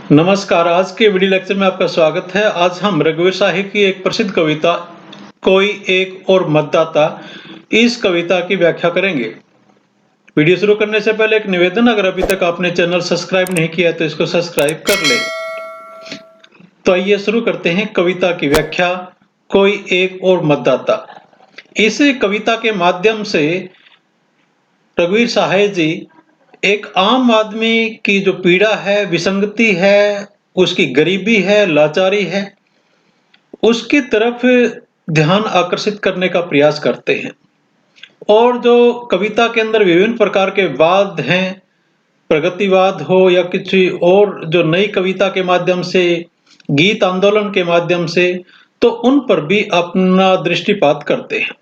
नमस्कार, आज के वीडियो लेक्चर में आपका स्वागत है। आज हम रघुवीर शाही की एक प्रसिद्ध कविता कोई एक और मतदाता इस कविता की व्याख्या करेंगे। वीडियो शुरू करने से पहले एक निवेदन, अगर अभी तक आपने चैनल सब्सक्राइब नहीं किया तो इसको सब्सक्राइब कर लें। तो आइए शुरू करते हैं कविता की व्याख्या कोई एक और मतदाता। इस कविता के माध्यम से रघुवीर शाही जी एक आम आदमी की जो पीड़ा है, विसंगति है, उसकी गरीबी है, लाचारी है, उसकी तरफ ध्यान आकर्षित करने का प्रयास करते हैं। और जो कविता के अंदर विभिन्न प्रकार के वाद हैं, प्रगतिवाद हो या किसी और जो नई कविता के माध्यम से, गीत आंदोलन के माध्यम से, तो उन पर भी अपना दृष्टिपात करते हैं।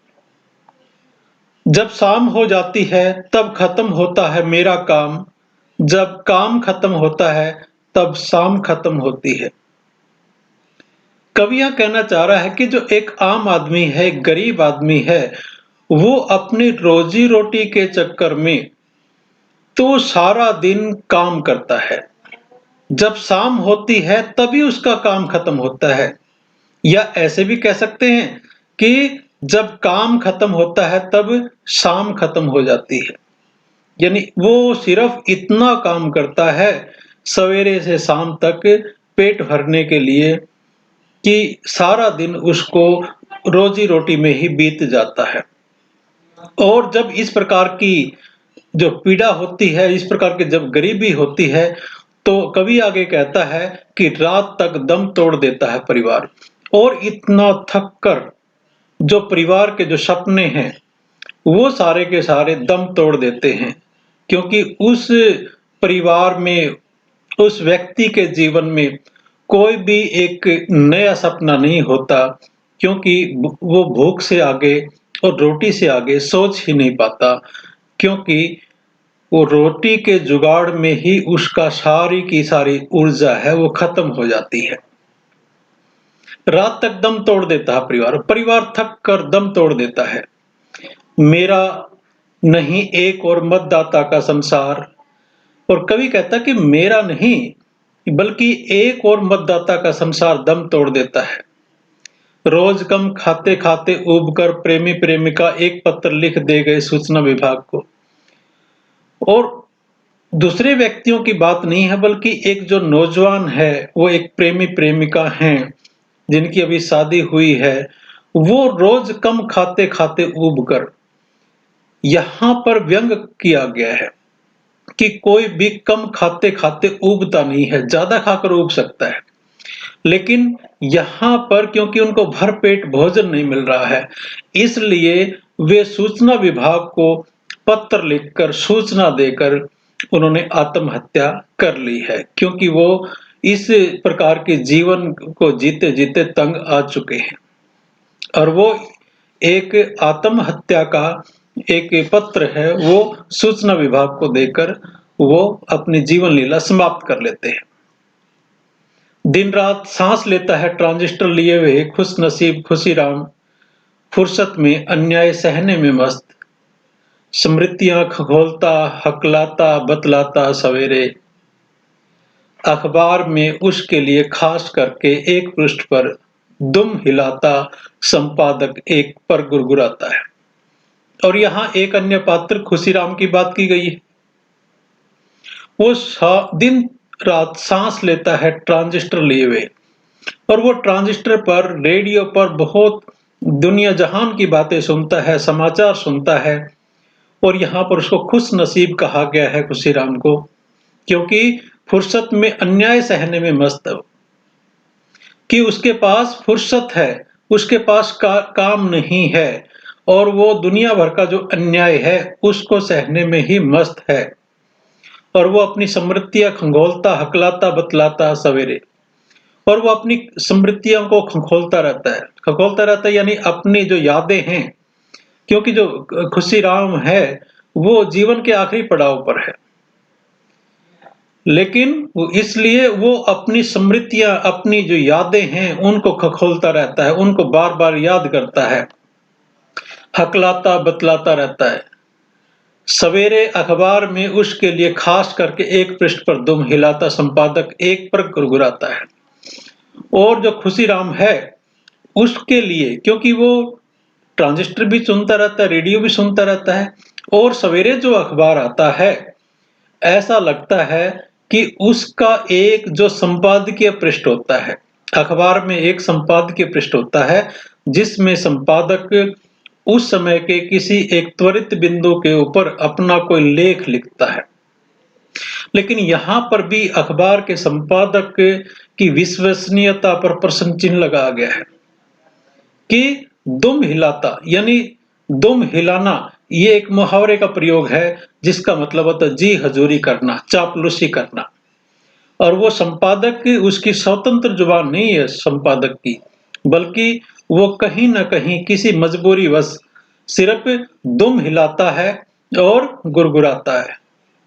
जब शाम हो जाती है तब खत्म होता है मेरा काम, जब काम खत्म होता है तब शाम खत्म होती है। कवि यह कहना चाह रहा है कि जो एक आम आदमी है, एक गरीब आदमी है, वो अपनी रोजी रोटी के चक्कर में तो सारा दिन काम करता है। जब शाम होती है तभी उसका काम खत्म होता है, या ऐसे भी कह सकते हैं कि जब काम खत्म होता है तब शाम खत्म हो जाती है। यानी वो सिर्फ इतना काम करता है सवेरे से शाम तक पेट भरने के लिए कि सारा दिन उसको रोजी रोटी में ही बीत जाता है। और जब इस प्रकार की जो पीड़ा होती है, इस प्रकार की जब गरीबी होती है, तो कवि आगे कहता है कि रात तक दम तोड़ देता है परिवार। और इतना थक कर जो परिवार के जो सपने हैं वो सारे के सारे दम तोड़ देते हैं, क्योंकि उस परिवार में, उस व्यक्ति के जीवन में कोई भी एक नया सपना नहीं होता, क्योंकि वो भूख से आगे और रोटी से आगे सोच ही नहीं पाता, क्योंकि वो रोटी के जुगाड़ में ही उसका सारी की सारी ऊर्जा है वो खत्म हो जाती है। रात तक दम तोड़ देता है परिवार, परिवार थक कर दम तोड़ देता है। मेरा नहीं एक और मतदाता का संसार। और कवि कहता कि मेरा नहीं बल्कि एक और मतदाता का संसार दम तोड़ देता है। रोज कम खाते खाते उब कर प्रेमी प्रेमिका एक पत्र लिख दे गए सूचना विभाग को। और दूसरे व्यक्तियों की बात नहीं है, बल्कि एक जो नौजवान है, वो एक प्रेमी प्रेमिका हैं जिनकी अभी शादी हुई है, वो रोज कम खाते खाते उब कर, यहां पर व्यंग किया गया है कि कोई भी कम खाते खाते उबता नहीं है, ज्यादा खाकर उब सकता है, लेकिन यहां पर क्योंकि उनको भरपेट भोजन नहीं मिल रहा है, इसलिए वे सूचना विभाग को पत्र लिखकर, सूचना देकर उन्होंने आत्महत्या कर ली है, क्योंकि वो इस प्रकार के जीवन को जीते जीते तंग आ चुके हैं। और वो एक आत्महत्या का एक पत्र है, वो सूचना विभाग को देकर वो अपनी जीवन लीला समाप्त कर लेते हैं। दिन रात सांस लेता है ट्रांजिस्टर लिए हुए खुश नसीब खुशीराम, फुर्सत में अन्याय सहने में मस्त, स्मृतियां खगोलता हकलाता बतलाता सवेरे, अखबार में उसके लिए खास करके एक पृष्ठ पर दुम हिलाता संपादक एक पर गुरगुराता है। और यहाँ एक अन्य पात्र खुशीराम की बात की गई है। वो दिन रात सांस लेता है ट्रांजिस्टर लिए हुए, और वो ट्रांजिस्टर पर, रेडियो पर बहुत दुनिया जहान की बातें सुनता है, समाचार सुनता है। और यहाँ पर उसको खुश नसीब कहा गया है खुशीराम को, क्योंकि फुर्सत में अन्याय सहने में मस्त है, कि उसके पास फुर्सत है, उसके पास काम नहीं है, और वो दुनिया भर का जो अन्याय है उसको सहने में ही मस्त है। और वो अपनी समृद्धियां खंगोलता हकलाता बतलाता सवेरे, और वो अपनी समृद्धियों को खंगोलता रहता है यानी अपनी जो यादें हैं, क्योंकि जो खुशीराम है वो जीवन के आखिरी पड़ाव पर है, लेकिन इसलिए वो अपनी स्मृतियां, अपनी जो यादें हैं उनको खखोलता रहता है, उनको बार बार याद करता है, हकलाता बतलाता रहता है सवेरे अखबार में उसके लिए खास करके एक पृष्ठ पर दुम हिलाता संपादक एक पर गुरगुराता है, और जो खुशीराम है उसके लिए, क्योंकि वो ट्रांजिस्टर भी सुनता रहता है, रेडियो भी सुनता रहता है, और सवेरे जो अखबार आता है ऐसा लगता है कि उसका एक जो संपादकीय पृष्ठ होता है, अखबार में एक संपादकीय पृष्ठ होता है जिसमें संपादक उस समय के किसी एक त्वरित बिंदु के ऊपर अपना कोई लेख लिखता है। लेकिन यहाँ पर भी अखबार के संपादक की विश्वसनीयता पर प्रश्न चिन्ह लगाया गया है कि दुम हिलाता, यानी दुम हिलाना ये एक मुहावरे का प्रयोग है जिसका मतलब होता है जी हजूरी करना, चापलूसी करना। और वो संपादक उसकी स्वतंत्र जुबान नहीं है संपादक की, बल्कि वो कहीं ना कहीं किसी मजबूरी वश सिर्फ दुम हिलाता है और गुरगुराता है।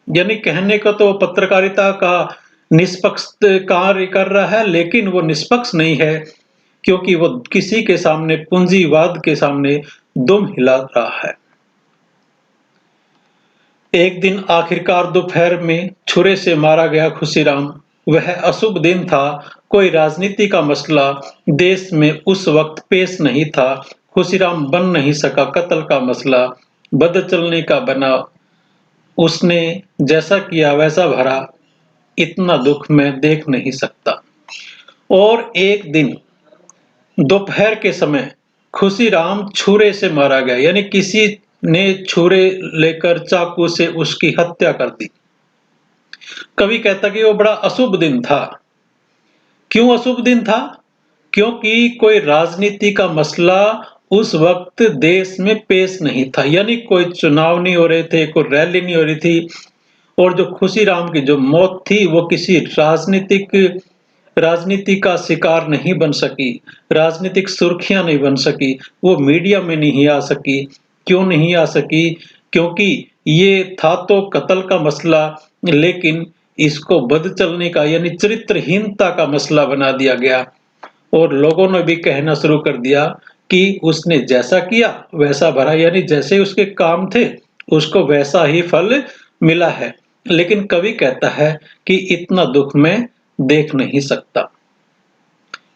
यानी कहने को तो पत्रकारिता का निष्पक्ष कार्य कर रहा है, लेकिन वो निष्पक्ष नहीं है क्योंकि वो किसी के सामने, पूंजीवाद के सामने दुम हिला रहा है। एक दिन आखिरकार दोपहर में छुरे से मारा गया खुशीराम। वह अशुभ दिन था, कोई राजनीति का मसला देश में उस वक्त पेश नहीं था। खुशीराम बन नहीं सका कत्ल का मसला, बदचलने का बना। उसने जैसा किया वैसा भरा, इतना दुख मैं देख नहीं सकता। और एक दिन दोपहर के समय खुशीराम छुरे से मारा गया, यानी किसी ने छुरे लेकर चाकू से उसकी हत्या कर दी। कवि कहता कि वो बड़ा अशुभ दिन था। क्यों अशुभ दिन था? क्योंकि कोई राजनीति का मसला उस वक्त देश में पेश नहीं था, यानी कोई चुनाव नहीं हो रहे थे, कोई रैली नहीं हो रही थी, और जो खुशीराम की जो मौत थी वो किसी राजनीति का शिकार नहीं बन सकी, राजनीतिक सुर्खियां नहीं बन सकी, वो मीडिया में नहीं आ सकी। क्यों नहीं आ सकी? क्योंकि ये था तो कत्ल का मसला, लेकिन इसको बदचलने का यानी चरित्रहीनता का मसला बना दिया गया, और लोगों ने भी कहना शुरू कर दिया कि उसने जैसा किया वैसा भरा, यानी जैसे उसके काम थे उसको वैसा ही फल मिला है। लेकिन कवि कहता है कि इतना दुख मैं देख नहीं सकता,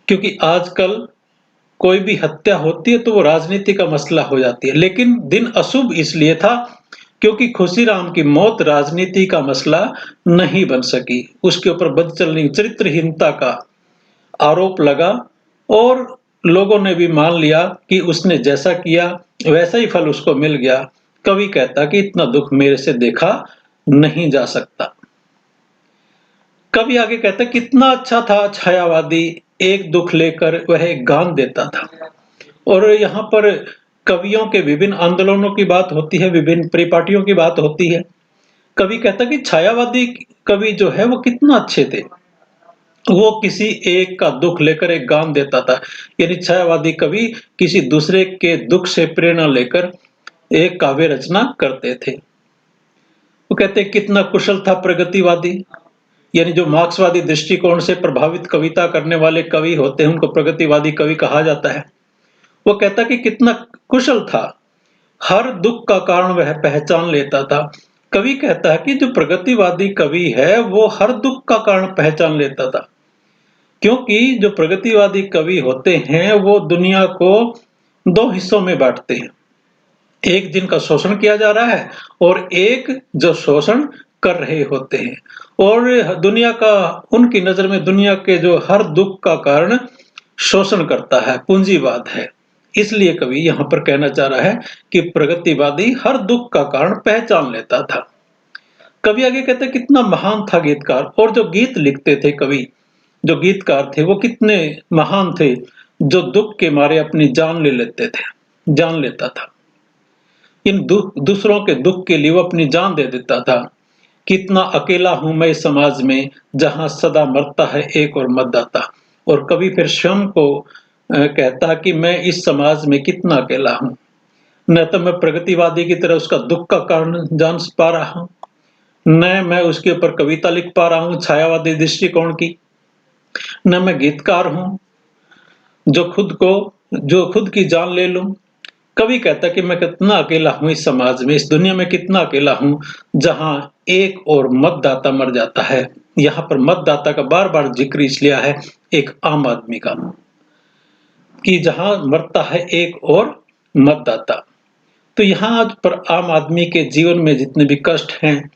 क्योंकि आजकल कोई भी हत्या होती है तो वो राजनीति का मसला हो जाती है, लेकिन दिन अशुभ इसलिए था क्योंकि खुशीराम की मौत राजनीति का मसला नहीं बन सकी। उसके ऊपर बदचलनी, चरित्रहीनता का आरोप लगा, और लोगों ने भी मान लिया कि उसने जैसा किया वैसा ही फल उसको मिल गया। कवि कहता कि इतना दुख मेरे से देखा नहीं जा सकता। कवि आगे कहता कितना अच्छा था छायावादी, एक दुख लेकर वह एक गान देता था। और यहाँ पर कवियों के विभिन्न आंदोलनों की बात होती है, विभिन्न परिपाटियों की बात होती है। कवि कहता कि छायावादी कवि जो है वो कितना अच्छे थे, वो किसी एक का दुख लेकर एक गान देता था। यानी छायावादी कवि किसी दूसरे के दुख से प्रेरणा लेकर एक काव्य रचना करते थे। वो कहते कितना कुशल था प्रगतिवादी, यानी जो मार्क्सवादी दृष्टिकोण से प्रभावित कविता करने वाले कवि होते हैं उनको प्रगतिवादी कवि कहा जाता है। वो कहता कि कितना कुशल था, हर दुख का कारण वह पहचान लेता था। कवि कहता है कि जो प्रगतिवादी कवि है वो हर दुख का कारण पहचान लेता था, क्योंकि जो प्रगतिवादी कवि होते हैं वो दुनिया को दो हिस्सों में बांटते हैं, एक जिनका शोषण किया जा रहा है और एक जो शोषण कर रहे होते हैं। और दुनिया का, उनकी नजर में दुनिया के जो हर दुख का कारण शोषण करता है, पूंजीवाद है। इसलिए कवि यहाँ पर कहना चाह रहा है कि प्रगतिवादी हर दुख का कारण पहचान लेता था। कवि आगे कहते कितना महान था गीतकार, और जो गीत लिखते थे कवि, जो गीतकार थे वो कितने महान थे, जो दुख के मारे अपनी जान ले लेते थे, जान लेता था। इन दूसरों के दुख के लिए वो अपनी जान दे देता था। कितना अकेला हूं मैं इस समाज में, जहां सदा मरता है एक और मतदाता। और कवि फिर स्वयं को कहता कि मैं इस समाज में कितना अकेला हूं, न तो मैं प्रगतिवादी की तरह उसका दुख का कारण जान पा रहा हूं, न मैं उसके ऊपर कविता लिख पा रहा हूं छायावादी दृष्टिकोण की, न मैं गीतकार हूं जो खुद की जान ले लूं। कवि कहता है कि मैं कितना अकेला हूँ इस समाज में, इस दुनिया में कितना अकेला हूँ, जहाँ एक और मतदाता मर जाता है। यहाँ पर मतदाता का बार-बार ज़िक्र इसलिए है, एक आम आदमी का, कि जहाँ मरता है एक और मतदाता। तो यहाँ आज पर आम आदमी के जीवन में जितने भी कष्ट हैं,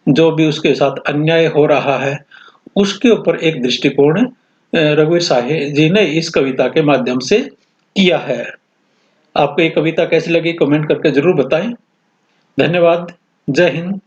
जो भी उसके साथ अन्याय हो रहा है, उसके ऊपर एक दृष्टिकोण रघुवीर साहे जी ने इस कविता के माध्यम से किया है। आपको ये कविता कैसी लगी कमेंट करके ज़रूर बताएँ। धन्यवाद। जय हिंद।